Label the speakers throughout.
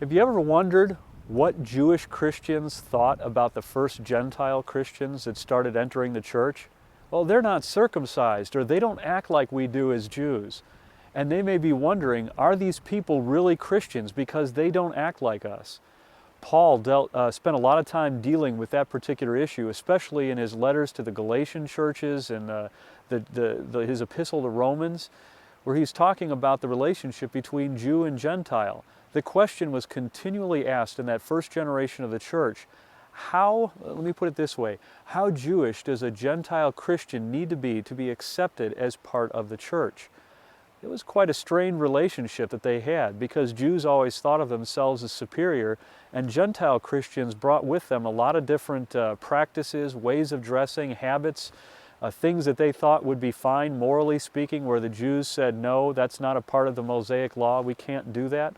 Speaker 1: Have you ever wondered what Jewish Christians thought about the first Gentile Christians that started entering the church? Well, they're not circumcised, or they don't act like we do as Jews. And they may be wondering, are these people really Christians because they don't act like us? Paul spent a lot of time dealing with that particular issue, especially in his letters to the Galatian churches and his epistle to Romans, where he's talking about the relationship between Jew and Gentile. The question was continually asked in that first generation of the church, let me put it this way, how Jewish does a Gentile Christian need to be accepted as part of the church? It was quite a strained relationship that they had, because Jews always thought of themselves as superior, and Gentile Christians brought with them a lot of different practices, ways of dressing, habits, things that they thought would be fine morally speaking, where the Jews said, no, that's not a part of the Mosaic law, we can't do that.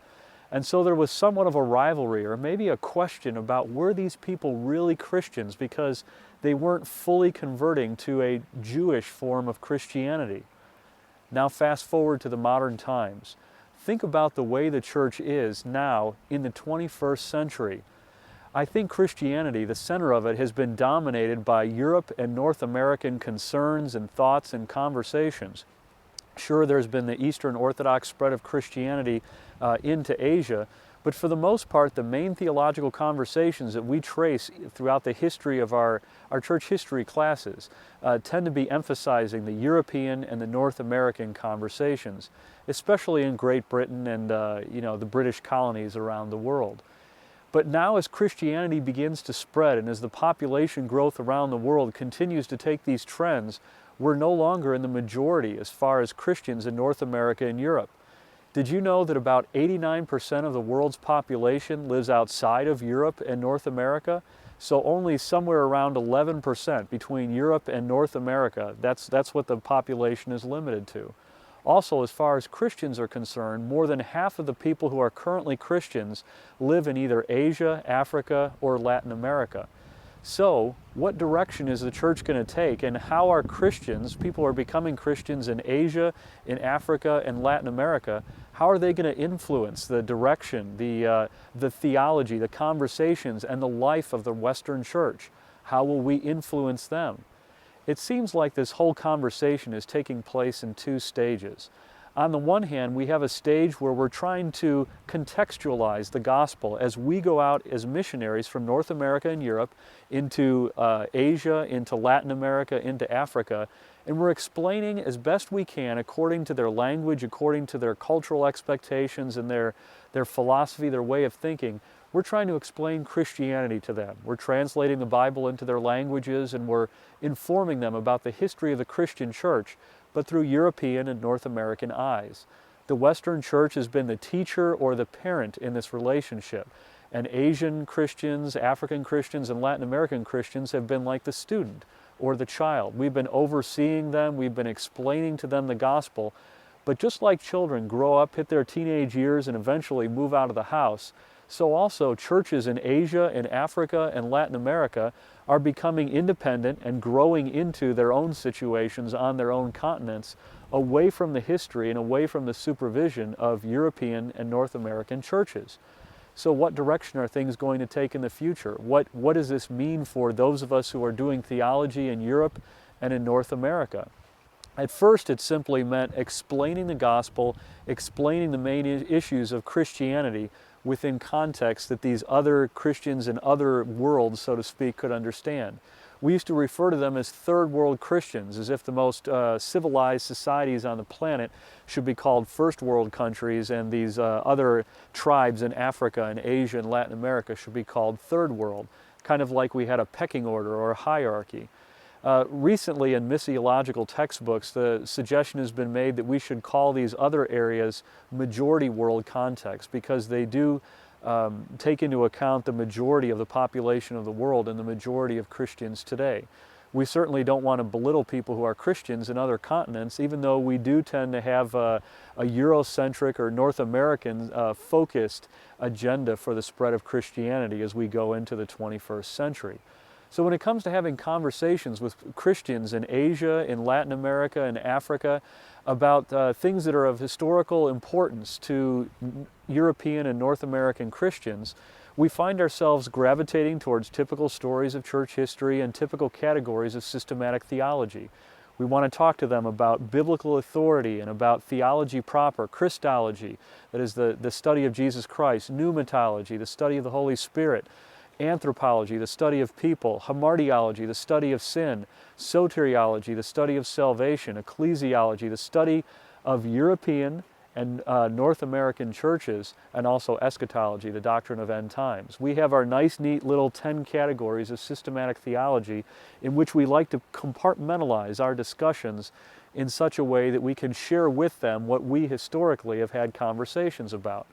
Speaker 1: And so there was somewhat of a rivalry, or maybe a question about, were these people really Christians because they weren't fully converting to a Jewish form of Christianity? Now fast forward to the modern times. Think about the way the church is now in the 21st century. I think Christianity, the center of it, has been dominated by Europe and North American concerns and thoughts and conversations. Sure, there's been the Eastern Orthodox spread of Christianity into Asia, but for the most part, the main theological conversations that we trace throughout the history of our church history classes tend to be emphasizing the European and the North American conversations, especially in Great Britain and the British colonies around the world. But now, as Christianity begins to spread and as the population growth around the world continues to take these trends, we're no longer in the majority as far as Christians in North America and Europe. Did you know that about 89% of the world's population lives outside of Europe and North America? So only somewhere around 11% between Europe and North America. That's what the population is limited to. Also, as far as Christians are concerned, more than half of the people who are currently Christians live in either Asia, Africa, or Latin America. So, what direction is the church going to take, and how are Christians, people who are becoming Christians in Asia, in Africa, and Latin America, how are they going to influence the direction, the theology, the conversations, and the life of the Western church? How will we influence them? It seems like this whole conversation is taking place in two stages. On the one hand, we have a stage where we're trying to contextualize the gospel as we go out as missionaries from North America and Europe into Asia, into Latin America, into Africa, and we're explaining as best we can according to their language, according to their cultural expectations and their philosophy, their way of thinking. We're trying to explain Christianity to them. We're translating the Bible into their languages, and we're informing them about the history of the Christian church, but through European and North American eyes. The Western church has been the teacher or the parent in this relationship, and Asian Christians, African Christians, and Latin American Christians have been like the student or the child. We've been overseeing them, we've been explaining to them the gospel, but just like children grow up, hit their teenage years, and eventually move out of the house, so also churches in Asia and Africa and Latin America are becoming independent and growing into their own situations on their own continents, away from the history and away from the supervision of European and North American churches. So what direction are things going to take in the future? What does this mean for those of us who are doing theology in Europe and in North America? At first, it simply meant explaining the gospel, explaining the main issues of Christianity within context that these other Christians in other worlds, so to speak, could understand. We used to refer to them as third world Christians, as if the most civilized societies on the planet should be called first world countries, and these other tribes in Africa and Asia and Latin America should be called third world, kind of like we had a pecking order or a hierarchy. Recently in missiological textbooks, the suggestion has been made that we should call these other areas majority world contexts, because they do take into account the majority of the population of the world and the majority of Christians today. We certainly don't want to belittle people who are Christians in other continents, even though we do tend to have a Eurocentric or North American focused agenda for the spread of Christianity as we go into the 21st century. So when it comes to having conversations with Christians in Asia, in Latin America, and Africa about things that are of historical importance to European and North American Christians, we find ourselves gravitating towards typical stories of church history and typical categories of systematic theology. We want to talk to them about biblical authority and about theology proper, Christology, that is the study of Jesus Christ, pneumatology, the study of the Holy Spirit, anthropology, the study of people, hamartiology, the study of sin, soteriology, the study of salvation, ecclesiology, the study of European and North American churches, and also eschatology, the doctrine of end times. We have our nice, neat little 10 categories of systematic theology in which we like to compartmentalize our discussions in such a way that we can share with them what we historically have had conversations about.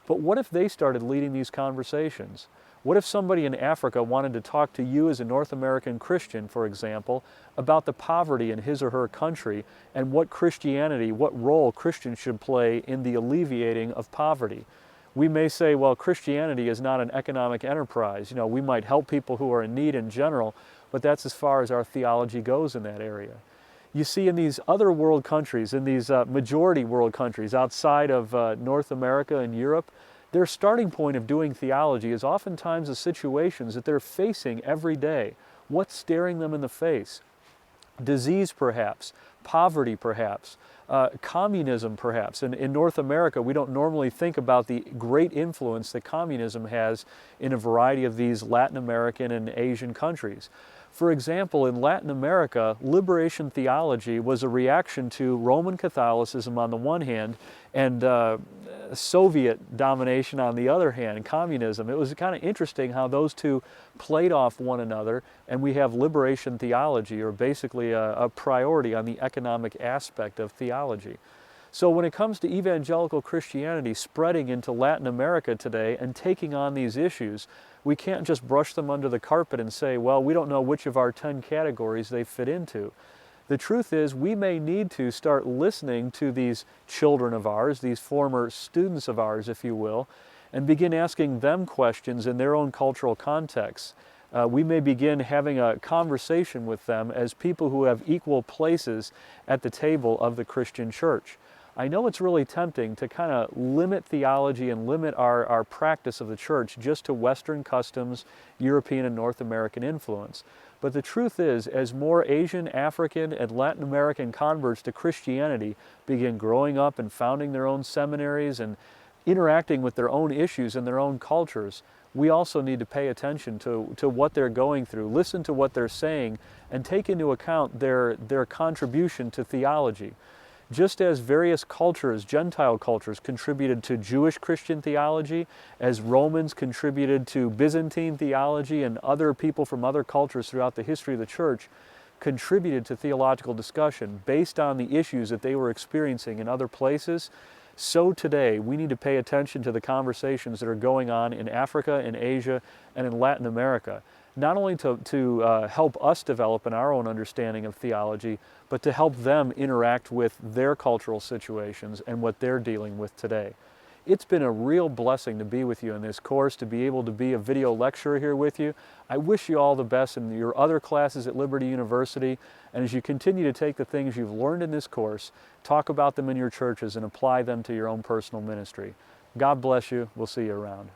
Speaker 1: But what if they started leading these conversations? What if somebody in Africa wanted to talk to you as a North American Christian, for example, about the poverty in his or her country and what Christianity, what role Christians should play in the alleviating of poverty? We may say, well, Christianity is not an economic enterprise. You know, we might help people who are in need in general, but that's as far as our theology goes in that area. You see, in these other world countries, in these majority world countries outside of North America and Europe, their starting point of doing theology is oftentimes the situations that they're facing every day. What's staring them in the face? Disease, perhaps, poverty, perhaps, communism, perhaps. And in North America, we don't normally think about the great influence that communism has in a variety of these Latin American and Asian countries. For example, in Latin America, liberation theology was a reaction to Roman Catholicism on the one hand and Soviet domination on the other hand, communism. It was kind of interesting how those two played off one another, and we have liberation theology, or basically a priority on the economic aspect of theology. So when it comes to evangelical Christianity spreading into Latin America today and taking on these issues, we can't just brush them under the carpet and say, well, we don't know which of our 10 categories they fit into. The truth is, we may need to start listening to these children of ours, these former students of ours, if you will, and begin asking them questions in their own cultural contexts. We may begin having a conversation with them as people who have equal places at the table of the Christian church. I know it's really tempting to kind of limit theology and limit our practice of the church just to Western customs, European and North American influence. But the truth is, as more Asian, African, and Latin American converts to Christianity begin growing up and founding their own seminaries and interacting with their own issues and their own cultures, we also need to pay attention to what they're going through, listen to what they're saying, and take into account their contribution to theology. Just as various cultures, Gentile cultures, contributed to Jewish Christian theology, as Romans contributed to Byzantine theology, and other people from other cultures throughout the history of the church contributed to theological discussion based on the issues that they were experiencing in other places, so today we need to pay attention to the conversations that are going on in Africa, in Asia, and in Latin America. Not only to help us develop in our own understanding of theology, but to help them interact with their cultural situations and what they're dealing with today. It's been a real blessing to be with you in this course, to be able to be a video lecturer here with you. I wish you all the best in your other classes at Liberty University, and as you continue to take the things you've learned in this course, talk about them in your churches and apply them to your own personal ministry. God bless you. We'll see you around.